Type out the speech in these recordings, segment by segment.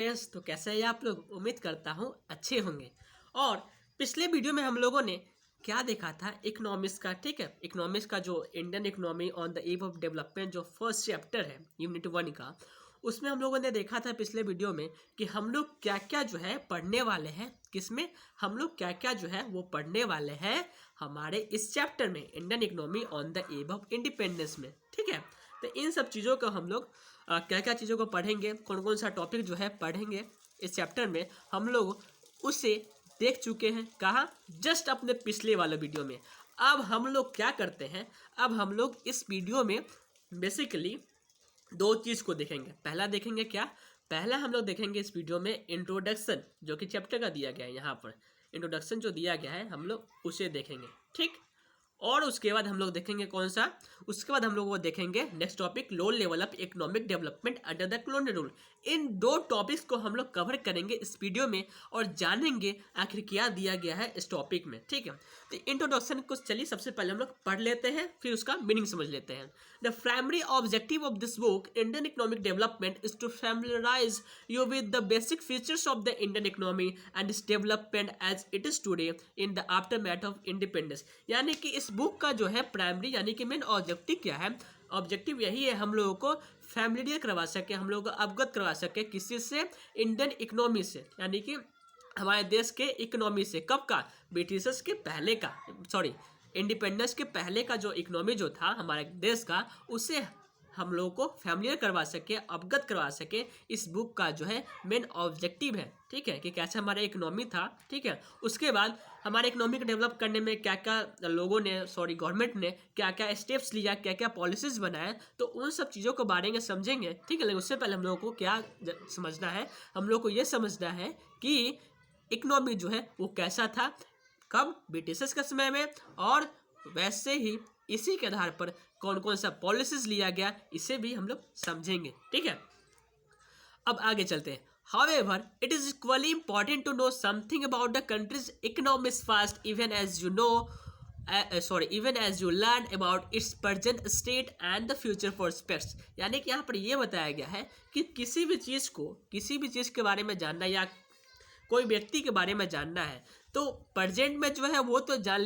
Friends, तो कैसे हैं आप लोग। उम्मीद करता हूँ अच्छे होंगे। और पिछले वीडियो में हम लोगों ने क्या देखा था, इकोनॉमिक्स का। ठीक है, इकोनॉमिक्स का जो Indian economy on the eve of development जो फर्स्ट चैप्टर है यूनिट 1 का, उसमें हम लोगों ने देखा था पिछले वीडियो में कि हम लोग क्या क्या जो है पढ़ने वाले हैं। किसमें हम लोग क्या क्या जो है वो पढ़ने वाले हैं हमारे इस चैप्टर में, Indian economy on the eve of independence में। ठीक है, तो इन सब चीज़ों को हम लोग क्या क्या चीज़ों को पढ़ेंगे, कौन कौन सा टॉपिक जो है पढ़ेंगे इस चैप्टर में, हम लोग उसे देख चुके हैं। कहाँ? जस्ट अपने पिछले वाले वीडियो में। अब हम लोग क्या करते हैं, अब हम लोग इस वीडियो में बेसिकली दो चीज़ को देखेंगे। पहला देखेंगे क्या, पहला हम लोग देखेंगे इस वीडियो में इंट्रोडक्शन, जो कि चैप्टर का दिया गया है। यहाँ पर इंट्रोडक्शन जो दिया गया है हम लोग उसे देखेंगे। ठीक, और उसके बाद हम लोग देखेंगे कौन सा, उसके बाद हम लोग वो देखेंगे next topic, low level of economic development under the colonial rule. इन दो टॉपिक्स को हम लोग कवर करेंगे इस वीडियो में और जानेंगे आखिर क्या दिया गया है इस टॉपिक में। ठीक है, तो इंट्रोडक्शन को चलिए सबसे पहले हम लोग पढ़ लेते हैं, फिर उसका मीनिंग समझ लेते हैं। The primary objective of this book Indian economic development is to familiarise you with the basic features of the Indian economy and its development as it is today in the aftermath of independence। यानी कि इस book का जो है primary यानी कि main objective क्या है, ऑब्जेक्टिव यही है हम लोगों को फैमिलियर करवा सके, हम लोगों को अवगत करवा सके किसी से, इंडियन इकोनॉमी से, यानी कि हमारे देश के इकोनॉमी से। कब का? ब्रिटिशर्स के पहले का, सॉरी इंडिपेंडेंस के पहले का जो इकोनॉमी जो था हमारे देश का, उसे हम लोगों को फैमिलियर करवा सके, अवगत करवा सके। इस बुक का जो है मेन ऑब्जेक्टिव है। ठीक है, कि कैसे हमारा इकोनॉमी था। ठीक है, उसके बाद हमारे इकोनॉमी को डेवलप करने में क्या क्या लोगों ने, सॉरी गवर्नमेंट ने क्या क्या स्टेप्स लिया, क्या क्या पॉलिसीज बनाए, तो उन सब चीज़ों के बारे में समझेंगे। ठीक है, लेकिन उससे पहले हम लोगों को क्या समझना है, हम लोग को ये समझना है कि इकोनॉमी जो है वो कैसा था, कब? ब्रिटिशर्स के समय में, और वैसे ही इसी के आधार पर कौन कौन सा पॉलिसीज लिया गया, इसे भी हम लोग समझेंगे। ठीक है, अब आगे चलते हैं। However, it is equally important to know something about the country's economics first, even as you know, even as you learn about its present state and the future prospects। यानी कि यहाँ पर यह बताया गया है कि किसी भी चीज़ के बारे में जानना या कोई व्यक्ति के बारे में जानना है, तो प्रेजेंट में जो है वो तो जान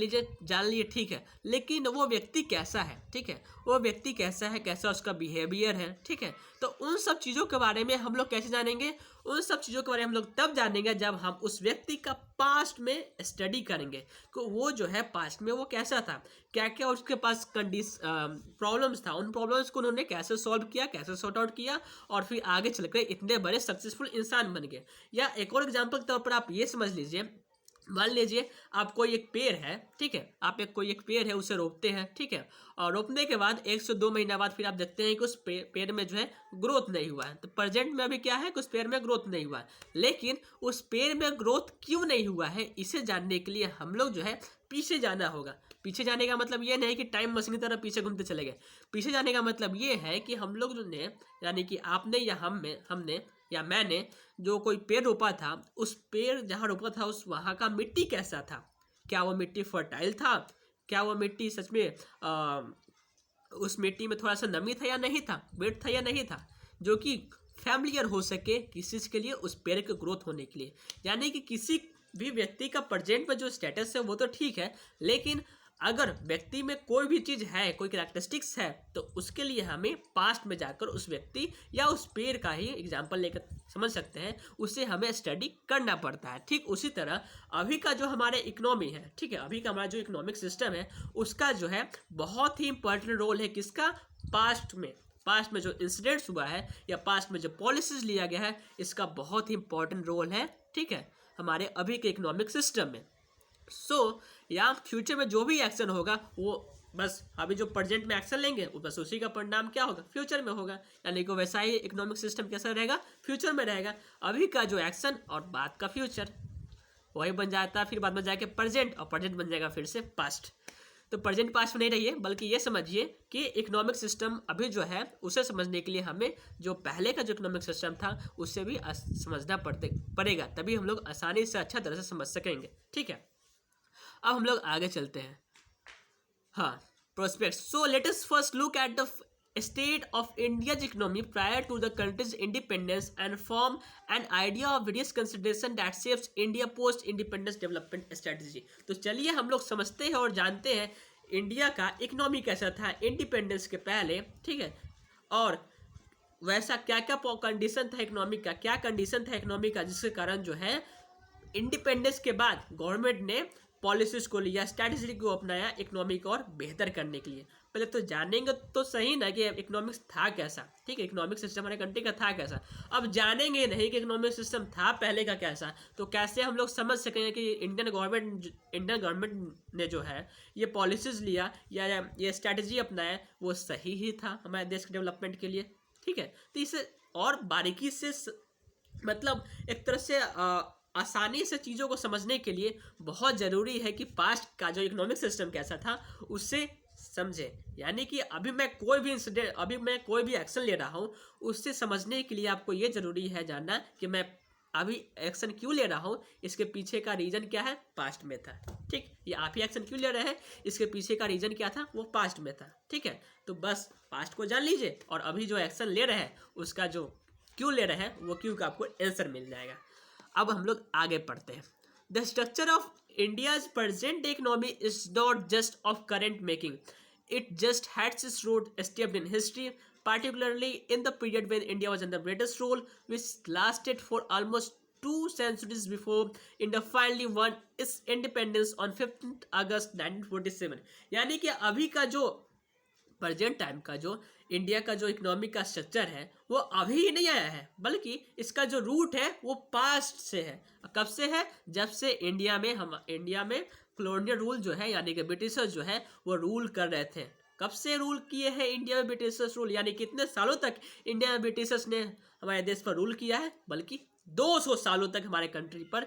लिए ठीक है, लेकिन वो व्यक्ति कैसा है। ठीक है, वो व्यक्ति कैसा है, कैसा उसका बिहेवियर है। ठीक है, तो उन सब चीज़ों के बारे में हम लोग कैसे जानेंगे, उन सब चीज़ों के बारे में हम लोग तब जानेंगे जब हम उस व्यक्ति का पास्ट में स्टडी करेंगे कि वो जो है पास्ट में वो कैसा था, क्या क्या उसके पास प्रॉब्लम्स था, उन प्रॉब्लम्स को उन्होंने कैसे सॉल्व किया, कैसे सॉर्ट आउट किया, और फिर आगे चलकर इतने बड़े सक्सेसफुल इंसान बन गए। या एक और एग्जाम्पल के तौर पर आप ये समझ लीजिए, मान लीजिए आप कोई एक पेड़ है। ठीक है, आप कोई एक पेड़ है, उसे रोपते हैं। ठीक है, और रोपने के बाद 1 से 2 महीना बाद फिर आप देखते हैं कि उस पेड़ में जो है ग्रोथ नहीं हुआ है। तो प्रेजेंट में अभी क्या है कि उस पेड़ में ग्रोथ नहीं हुआ है, लेकिन उस पेड़ में ग्रोथ क्यों नहीं हुआ है, इसे जानने के लिए हम लोग जो है पीछे जाना होगा। पीछे जाने का मतलब ये नहीं कि टाइम मशीन की तरह पीछे घूमते चले गए। पीछे जाने का मतलब ये है कि हम लोग जो ने, यानी कि आपने या हमने या मैंने जो कोई पेड़ रोपा था, उस पेड़ जहाँ रोपा था उस वहाँ का मिट्टी कैसा था, क्या वो मिट्टी फर्टाइल था, क्या वो मिट्टी सच में उस मिट्टी में थोड़ा सा नमी था या नहीं था, वेट था या नहीं था, जो कि फैमिलियर हो सके किस चीज़ के लिए, उस पेड़ के ग्रोथ होने के लिए। यानी कि किसी भी व्यक्ति का प्रेजेंट में जो स्टेटस है वो तो ठीक है, लेकिन अगर व्यक्ति में कोई भी चीज़ है, कोई कैरेक्टरिस्टिक्स है, तो उसके लिए हमें पास्ट में जाकर उस व्यक्ति या उस पेड़ का ही एग्जाम्पल लेकर समझ सकते हैं, उसे हमें स्टडी करना पड़ता है। ठीक उसी तरह अभी का जो हमारे इकोनॉमी है, ठीक है, अभी का हमारा जो इकोनॉमिक सिस्टम है, उसका जो है बहुत ही इंपॉर्टेंट रोल है किसका, पास्ट में जो इंसिडेंट्स हुआ है या पास्ट में जो पॉलिसीज लिया गया है, इसका बहुत ही इंपॉर्टेंट रोल है। ठीक है, हमारे अभी के इकोनॉमिक सिस्टम में। या फ्यूचर में जो भी एक्शन होगा वो बस अभी जो प्रेजेंट में एक्शन लेंगे वो बस उसी का परिणाम क्या होगा, फ्यूचर में होगा। यानी कि वैसा ही इकोनॉमिक सिस्टम कैसा रहेगा, फ्यूचर में रहेगा। अभी का जो एक्शन और बाद का फ्यूचर वही बन जाता है, फिर बाद में जाके प्रेजेंट, और प्रेजेंट बन जाएगा फिर से पास्ट। तो प्रेजेंट पास्ट में नहीं रहिए, बल्कि ये समझिए कि इकोनॉमिक सिस्टम अभी जो है उसे समझने के लिए हमें जो पहले का जो इकोनॉमिक सिस्टम था उससे भी समझना पड़ेगा, तभी हम लोग आसानी से अच्छा तरह से समझ सकेंगे। ठीक है, अब हम लोग आगे चलते हैं। हाँ, prospects. So let us first look at the state of India's economy prior to the country's independence and form an idea of various consideration that shapes India post independence development strategy। तो चलिए हम लोग समझते हैं और जानते हैं India का इकोनॉमी कैसा था इंडिपेंडेंस के पहले, ठीक है, और वैसा क्या क्या कंडीशन था इकोनॉमी का, क्या कंडीशन था इकोनॉमी का जिसके कारण जो है इंडिपेंडेंस के बाद गवर्नमेंट ने पॉलिसीज को लिया, स्ट्रैटेजी को अपनाया इकोनॉमी को और बेहतर करने के लिए। पहले तो जानेंगे तो सही ना कि इकोनॉमिक्स था कैसा, ठीक है, इकोनॉमिक सिस्टम हमारे कंट्री का था कैसा। अब जानेंगे नहीं कि इकोनॉमिक सिस्टम था पहले का कैसा, तो कैसे हम लोग समझ सकेंगे कि इंडियन गवर्नमेंट ने जो है ये पॉलिसीज लिया या ये स्ट्रैटेजी अपनाया वो सही ही था हमारे देश के डेवलपमेंट के लिए, ठीक है। तो इसे और बारीकी से मतलब एक तरह से आसानी से चीज़ों को समझने के लिए बहुत ज़रूरी है कि पास्ट का जो इकोनॉमिक सिस्टम कैसा था उससे समझे। यानी कि अभी मैं कोई भी एक्शन ले रहा हूँ उससे समझने के लिए आपको ये ज़रूरी है जानना कि मैं अभी एक्शन क्यों ले रहा हूँ, इसके पीछे का रीज़न क्या है, पास्ट में था, ठीक। ये आप ही एक्शन क्यों ले रहे हैं, इसके पीछे का रीज़न क्या था, वो पास्ट में था, ठीक है। तो बस पास्ट को जान लीजिए और अभी जो एक्शन ले रहे हैं उसका जो क्यों ले रहे हैं वो क्यों का आपको आंसर मिल जाएगा। अब हम लोग आगे पढ़ते हैं। The structure of India's present economy is not just of current making, it just has its root stepped in history, particularly in the period when India was under British rule, which lasted for almost 2 centuries before India finally won its independence on 15th August 1947। यानी कि अभी का जो present time का जो India का जो economic का स्ट्रक्चर है वो अभी ही नहीं आया है, बल्कि इसका जो रूट है वो पास्ट से है। कब से है, जब से इंडिया में कॉलोनियल रूल जो है यानी कि ब्रिटिशर्स जो है वो रूल कर रहे थे। कब से रूल किए हैं इंडिया में ब्रिटिशर्स रूल, यानी कितने सालों तक इंडिया में ब्रिटिशर्स ने हमारे देश पर रूल किया है, बल्कि 200 सालों तक हमारे कंट्री पर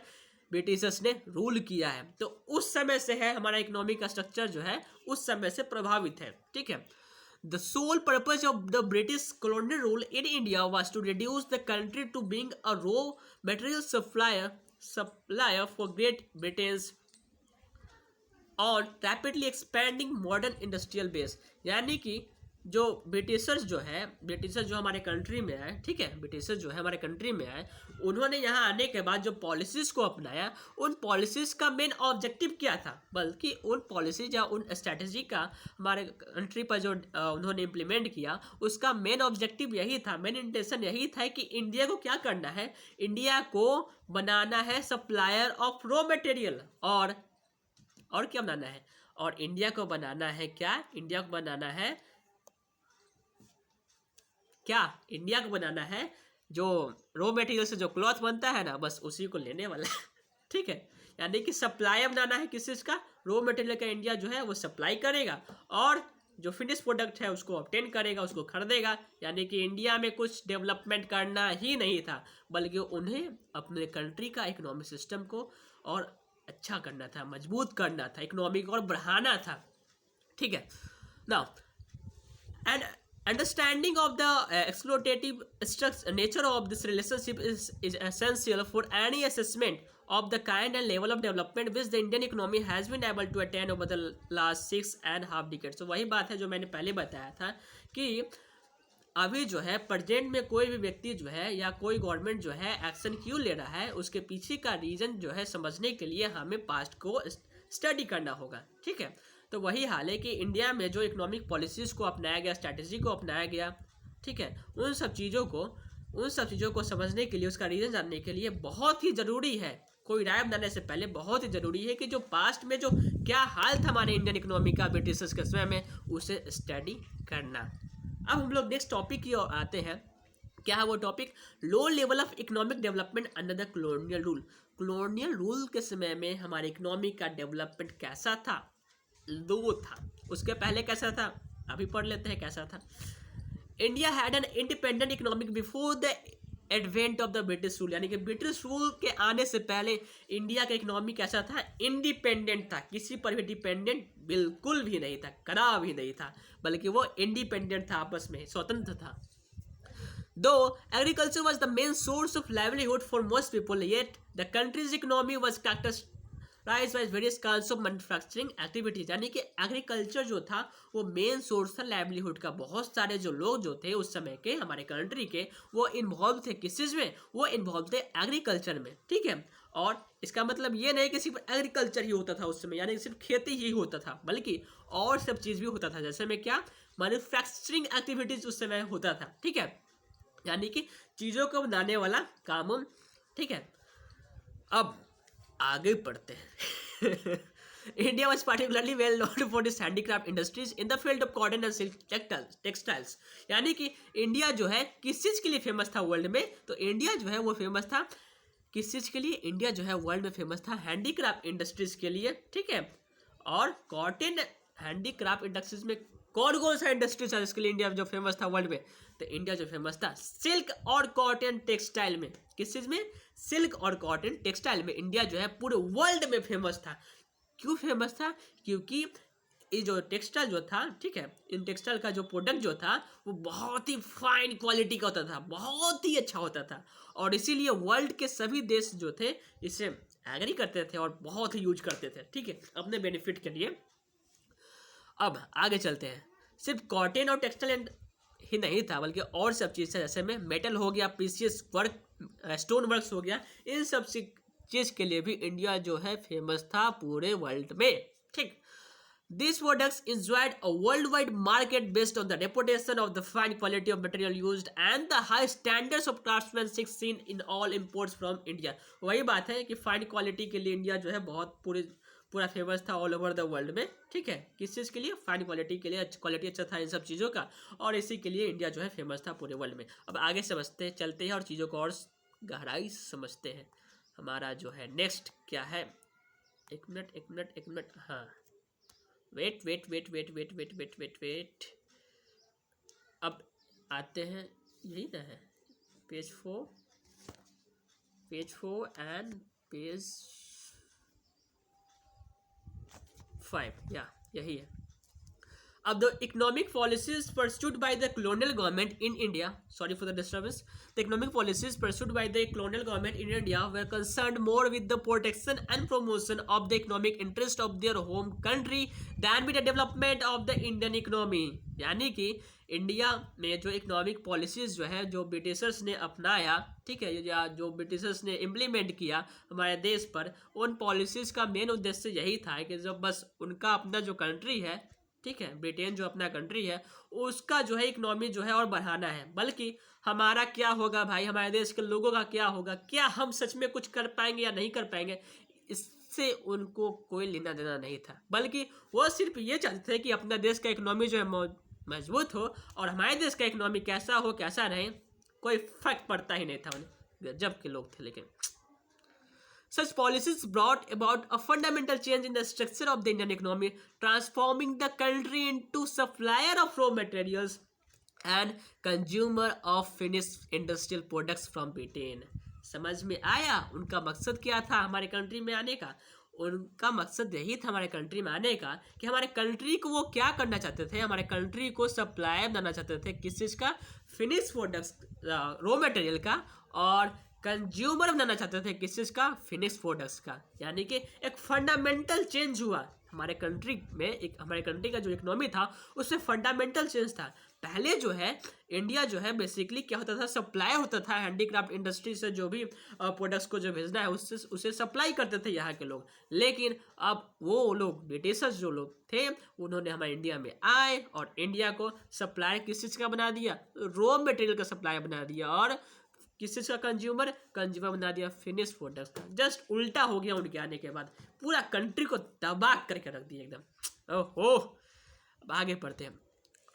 ब्रिटिशर्स ने रूल किया है। तो उस समय से है हमारा इकोनॉमिक का स्ट्रक्चर जो है उस समय से प्रभावित है, ठीक है। The sole purpose of the British colonial rule in India was to reduce the country to being a raw material supplier for Great Britain's on rapidly expanding modern industrial base। यानी कि जो ब्रिटिशर्स जो हमारे country में आए, ठीक है, Britishers जो है हमारे कंट्री में आए, उन्होंने यहाँ आने के बाद जो पॉलिसीज़ को अपनाया, उन पॉलिसीज़ का मेन ऑब्जेक्टिव क्या था, बल्कि उन पॉलिसीज या उन स्ट्रैटेजी का हमारे कंट्री पर जो उन्होंने इम्प्लीमेंट किया उसका मेन ऑब्जेक्टिव यही था, मेन इंटेंशन यही था कि इंडिया को क्या करना है, इंडिया को बनाना है सप्लायर ऑफ रॉ मटेरियल और क्या बनाना है, और इंडिया को बनाना है क्या, इंडिया को बनाना है जो रॉ मटेरियल से जो क्लॉथ बनता है ना, बस उसी को लेने वाला है, ठीक है। यानी कि सप्लाई बनाना है किस चीज़ का, रॉ मटेरियल का इंडिया जो है वो सप्लाई करेगा और जो फिनिश प्रोडक्ट है उसको ऑब्टेन करेगा, उसको खरीदेगा। यानी कि इंडिया में कुछ डेवलपमेंट करना ही नहीं था, बल्कि उन्हें अपने कंट्री का इकोनॉमिक सिस्टम को और अच्छा करना था, मजबूत करना था, इकोनॉमी को और बढ़ाना था, ठीक है। Now and understanding of the exploitative nature of this relationship is essential for any assessment of the kind and level of development which the Indian economy has been able to attain over the last 6.5 decades। तो वही बात है जो मैंने पहले बताया था कि अभी जो है प्रेजेंट में कोई भी व्यक्ति जो है या कोई गवर्नमेंट जो है एक्शन क्यों ले रहा है, उसके पीछे का रीज़न जो है समझने के लिए हमें पास्ट को स्टडी करना होगा, ठीक है। तो वही हाल है कि इंडिया में जो इकोनॉमिक पॉलिसीज़ को अपनाया गया, स्ट्रैटेजी को अपनाया गया, ठीक है, उन सब चीज़ों को समझने के लिए, उसका रीज़न जानने के लिए बहुत ही ज़रूरी है, कोई राय बनाने से पहले बहुत ही ज़रूरी है कि जो पास्ट में जो क्या हाल था हमारे इंडियन इकोनॉमी का ब्रिटिशर्स के समय में, उसे स्टडी करना। अब हम लोग नेक्स्ट टॉपिक की ओर आते हैं। क्या है वो topic, low level of economic development under the colonial rule. Colonial rule के समय में हमारे इकोनॉमी का डेवलपमेंट कैसा था, लो था। उसके पहले कैसा था, अभी पढ़ लेते हैं कैसा था। India had an independent economic before the advent of the British rule. यानी कि ब्रिटिश रूल के आने से पहले इंडिया का इकोनॉमी कैसा था, इंडिपेंडेंट था, किसी पर भी डिपेंडेंट बिल्कुल भी नहीं था, कदा भी नहीं था, बल्कि वो इंडिपेंडेंट था, आपस में स्वतंत्र था। Though agriculture was the main source of livelihood for most people, yet the country's economy was rise wise various kinds of manufacturing activities, यानी कि एग्रीकल्चर जो था वो मेन सोर्स था लाइवलीहुड का। बहुत सारे जो लोग जो थे उस समय के हमारे कंट्री के, वो इन्वॉल्व थे किस चीज़ में, वो इन्वॉल्व थे एग्रीकल्चर में, ठीक है। और इसका मतलब ये नहीं कि सिर्फ एग्रीकल्चर ही होता था उस समय, यानी कि सिर्फ खेती ही होता था, बल्कि और सब चीज़ भी होता था। जैसे में क्या, मैन्युफैक्चरिंग एक्टिविटीज उस समय होता था, ठीक है, यानी कि चीज़ों को बनाने वाला काम, ठीक है। अब आगे बढ़ते हैं। India was particularly well known for this handicraft industries in the field of cotton and silk textiles, यानी कि इंडिया जो है किस चीज़ के लिए फेमस था वर्ल्ड में, तो इंडिया जो है वो फेमस था किस चीज़ के लिए, इंडिया जो है वर्ल्ड में फेमस था हैंडीक्राफ्ट इंडस्ट्रीज के लिए, ठीक है। और कॉटन हैंडीक्राफ्ट इंडस्ट्रीज में कौन कौन सा इंडस्ट्रीज है जिसके लिए इंडिया जो फेमस था वर्ल्ड में, तो इंडिया जो फेमस था सिल्क और कॉटन टेक्सटाइल में। किस चीज़ में, सिल्क और कॉटन टेक्सटाइल में इंडिया जो है पूरे वर्ल्ड में फेमस था। क्यों फेमस था, क्योंकि ये जो टेक्सटाइल जो था, ठीक है, इन टेक्सटाइल का जो प्रोडक्ट जो था वो बहुत ही फाइन क्वालिटी का होता था, बहुत ही अच्छा होता था, और इसीलिए वर्ल्ड के सभी देश जो थे इसे एग्री करते थे और बहुत ही यूज करते थे, ठीक है, अपने बेनिफिट के लिए। अब आगे चलते हैं। सिर्फ कॉटन और टेक्सटाइल ही नहीं था, बल्कि और सब चीज़ है, जैसे में मेटल हो गया, प्रीशियस वर्क, स्टोन वर्क्स हो गया, इन सब चीज़ के लिए भी इंडिया जो है फेमस था पूरे वर्ल्ड में, ठीक। These products enjoyed a worldwide market based on the reputation of the fine quality of material used and the high standards of craftsmanship seen in all imports from India। वही बात है कि fine quality के लिए India जो है बहुत पूरा फेमस था ऑल ओवर द वर्ल्ड में, ठीक है। किस चीज़ के लिए, फाइन क्वालिटी के लिए, क्वालिटी अच्छा था इन सब चीज़ों का, और इसी के लिए इंडिया जो है फेमस था पूरे वर्ल्ड में। अब आगे समझते चलते हैं और चीज़ों को और गहराई समझते हैं। हमारा जो है नेक्स्ट क्या है, एक मिनट, हाँ, वेट। अब आते हैं, यही ना है, पेज 4 एंड पेज 5, या यही है। अब the economic policies pursued by the colonial government in India, sorry for the disturbance, the economic policies pursued by the colonial government in India were concerned more with the protection and promotion of the economic interest of their home country than with the development of the Indian economy। यानी कि India में जो economic policies जो है जो Britishers ने अपनाया, ठीक है, या जो ब्रिटिशर्स ने इम्प्लीमेंट किया हमारे देश पर, उन पॉलिसीज का मेन उद्देश्य यही था कि जब बस उनका अपना जो कंट्री है, ठीक है, ब्रिटेन जो अपना कंट्री है, उसका जो है इकोनॉमी जो है और बढ़ाना है, बल्कि हमारा क्या होगा भाई, हमारे देश के लोगों का क्या होगा, क्या हम सच में कुछ कर पाएंगे या नहीं कर पाएंगे, इससे उनको कोई लेना देना नहीं था। बल्कि वो सिर्फ ये चाहते थे कि अपना देश का इकोनॉमी जो है मजबूत हो, और हमारे देश का इकोनॉमी कैसा हो कैसा नहीं, कोई फर्क पड़ता ही नहीं था उन्हें। गजब के लोग थे। लेकिन such policies brought about a fundamental change in the structure of the Indian economy, transforming the country into supplier of raw materials and consumer of finished industrial products from Britain। समझ में आया उनका मकसद क्या था हमारे कंट्री में आने का? उनका मकसद यही था हमारे कंट्री में आने का कि हमारे कंट्री को वो क्या करना चाहते थे, हमारे कंट्री को सप्लाई बनाना चाहते थे। किस चीज़ का? फिनिश प्रोडक्ट्स, रॉ मटेरियल का, और कंज्यूमर बनाना चाहते थे किस चीज़ का? फिनिश प्रोडक्ट्स का। यानी कि एक फंडामेंटल चेंज हुआ हमारे कंट्री में। एक हमारे कंट्री का जो इकोनॉमी था उसमें फंडामेंटल चेंज था। पहले जो है इंडिया जो है बेसिकली क्या होता था, सप्लाई होता था हैंडीक्राफ्ट इंडस्ट्री से, जो भी प्रोडक्ट्स को जो भेजना है उससे उसे सप्लाई करते थे यहाँ के लोग। लेकिन अब वो लोग ब्रिटिशर्स जो लोग थे उन्होंने हमारे इंडिया में आए और इंडिया को सप्लाई किस चीज़ का बना दिया? रॉ मटेरियल का सप्लाई बना दिया। और किस चीज़ का? कंज्यूमर बना दिया फिनिश प्रोडक्ट्स का। जस्ट उल्टा हो गया उनके आने के बाद, पूरा कंट्री को तबाह करके रख दिया एकदम। ओहो, अब आगे पढ़ते हैं।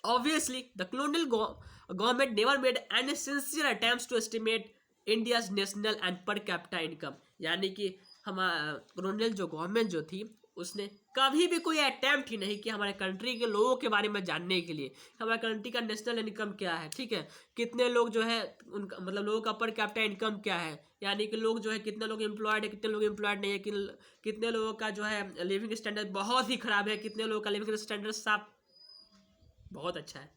Obviously, the colonial government never made any sincere attempts to estimate India's national and per capita income। यानी कि हमारा colonial जो गवर्नमेंट जो थी उसने कभी भी कोई अटैम्प्ट ही नहीं किया हमारे कंट्री के लोगों के बारे में जानने के लिए हमारे कंट्री का नेशनल इनकम क्या है, ठीक है, कितने लोग जो है उनका मतलब लोगों का पर कैपिटा इनकम क्या है, यानी कि लोग जो है कितने लोग एम्प्लॉयड है, कितने लोग एम्प्लॉयड नहीं है, कितने लोगों का जो है लिविंग स्टैंडर्ड बहुत ही ख़राब है, कितने लोगों का लिविंग स्टैंडर्ड साफ बहुत अच्छा है।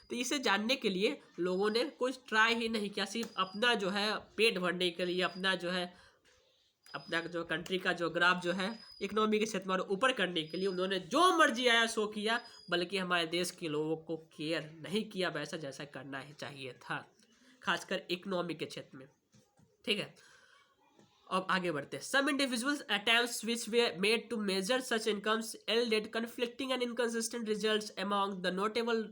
तो इसे जानने के लिए लोगों ने कुछ ट्राई ही नहीं किया, सिर्फ अपना जो है पेट भरने के लिए, अपना जो है अपना जो कंट्री का जो ग्राफ जो है इकोनॉमी के क्षेत्र में और ऊपर करने के लिए उन्होंने जो मर्जी आया सो किया, बल्कि हमारे देश के लोगों को केयर नहीं किया वैसा जैसा करना ही चाहिए था, खासकर इकोनॉमी के क्षेत्र में। ठीक है, अब आगे बढ़ते हैं। Some individuals attempts which were made to measure such incomes yielded conflicting and inconsistent results among the notable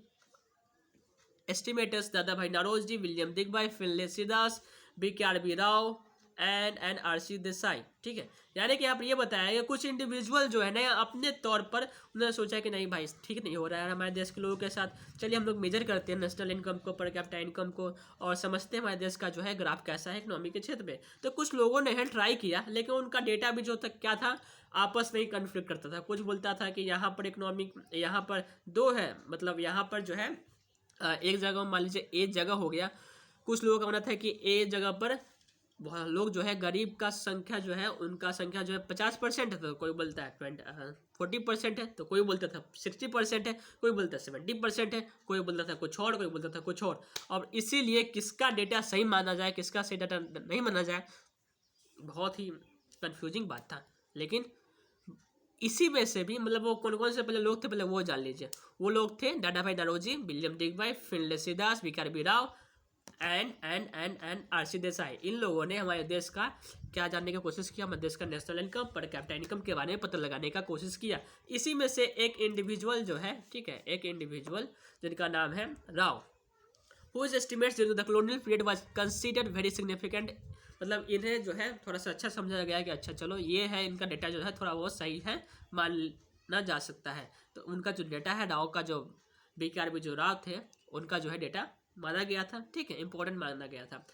estimators Dadabhai Naoroji, William Digby, Findlay Shirras, BKRB Rao and RC Desai. ठीक है, यानी कि आप ये बताया कि कुछ इंडिविजुअल जो है ना अपने तौर पर उन्होंने सोचा कि नहीं भाई ठीक नहीं हो रहा है हमारे देश के लोगों के साथ, चलिए हम लोग मेजर करते हैं नेशनल इनकम को, पर कैपिटा इनकम को, और समझते हैं हमारे देश का जो है ग्राफ कैसा है इकोनॉमी के क्षेत्र में। तो कुछ लोगों ने ट्राई किया, लेकिन उनका डेटा भी जो था क्या था, आपस में ही कन्फ्लिक्ट करता था। कुछ बोलता था कि यहाँ पर इकोनॉमिक यहाँ पर दो है, मतलब यहाँ पर जो है एक जगह मान लीजिए ए जगह हो गया, कुछ लोगों का मानना था कि ए जगह पर लोग जो है गरीब का संख्या जो है उनका संख्या जो है 50% है, तो कोई बोलता है 40% है, तो कोई बोलता था 60% है, कोई बोलता है 70% है, कोई बोलता था कुछ और, कोई बोलता था कुछ और इसीलिए किसका डेटा सही माना जाए किसका सही डाटा नहीं माना जाए बहुत ही कंफ्यूजिंग बात था। लेकिन इसी में से भी मतलब वो कौन कौन से पहले लोग थे, पहले वो जान लीजिए। वो लोग थे Dadabhai Naoroji, William Digby, Findlay Shirras, BKRB Rao and RC Desai. इन लोगों ने हमारे देश का क्या जानने की कोशिश किया, हमारे देश का national income per capita income के बारे में पता लगाने का कोशिश किया। इसी में से एक इंडिविजुअल जो है, ठीक है, एक इंडिविजुअल जिनका नाम है Rao, whose estimates during the colonial period was considered very significant। मतलब इन्हें जो है थोड़ा सा अच्छा समझा गया कि अच्छा चलो ये है इनका डेटा जो है थोड़ा बहुत सही है, मानना जा सकता है। तो उनका जो डेटा है राव का, जो BKRB जो राव थे उनका जो है डेटा माना गया था। ठीक है, इंपॉर्टेंट माना गया था।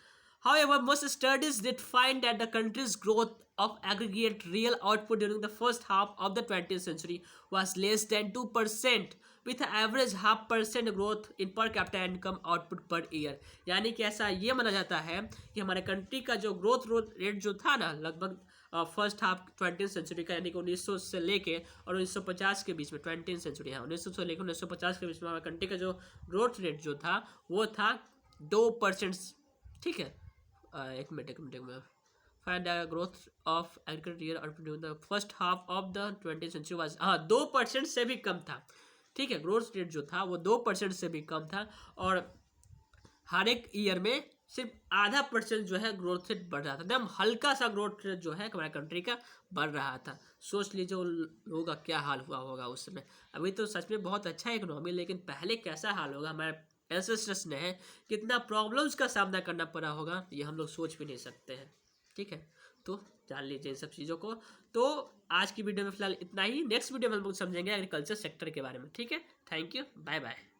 However, most studies did find that the country's growth of aggregate real output during the first half of the 20th century was less than 2%, with an average 0.5% growth in per capita income output per year। यानी कि ऐसा ये माना जाता है कि हमारे country का जो ग्रोथ रेट जो था ना लगभग फर्स्ट हाफ 20th सेंचुरी का, यानी कि 1900 से लेके और 1950 के बीच में, 20th सेंचुरी है 1900 से लेकर 1950 के बीच में हमारे कंट्री का जो ग्रोथ रेट जो था वो था 2%। ठीक है, एक मिनट में find the growth of agriculture the first half of the 20th century was 2% से भी कम था। ठीक है, ग्रोथ रेट जो था वो 2% से भी कम था, और हर एक ईयर में सिर्फ 0.5% जो है ग्रोथ रेट बढ़ रहा था, एकदम हल्का सा ग्रोथ रेट जो है हमारे कंट्री का बढ़ रहा था। सोच लीजिए उन लोगों का क्या हाल हुआ होगा उस समय। अभी तो सच में बहुत अच्छा है इकोनॉमी, लेकिन पहले कैसा हाल होगा, हमारे एंसेस्टर्स ने कितना प्रॉब्लम्स का सामना करना पड़ा होगा, ये हम लोग सोच भी नहीं सकते हैं। ठीक है, तो जान लीजिए इन सब चीज़ों को। तो आज की वीडियो में फिलहाल इतना ही, नेक्स्ट वीडियो में हम लोग समझेंगे एग्रीकल्चर सेक्टर के बारे में। ठीक है, थैंक यू, बाय बाय।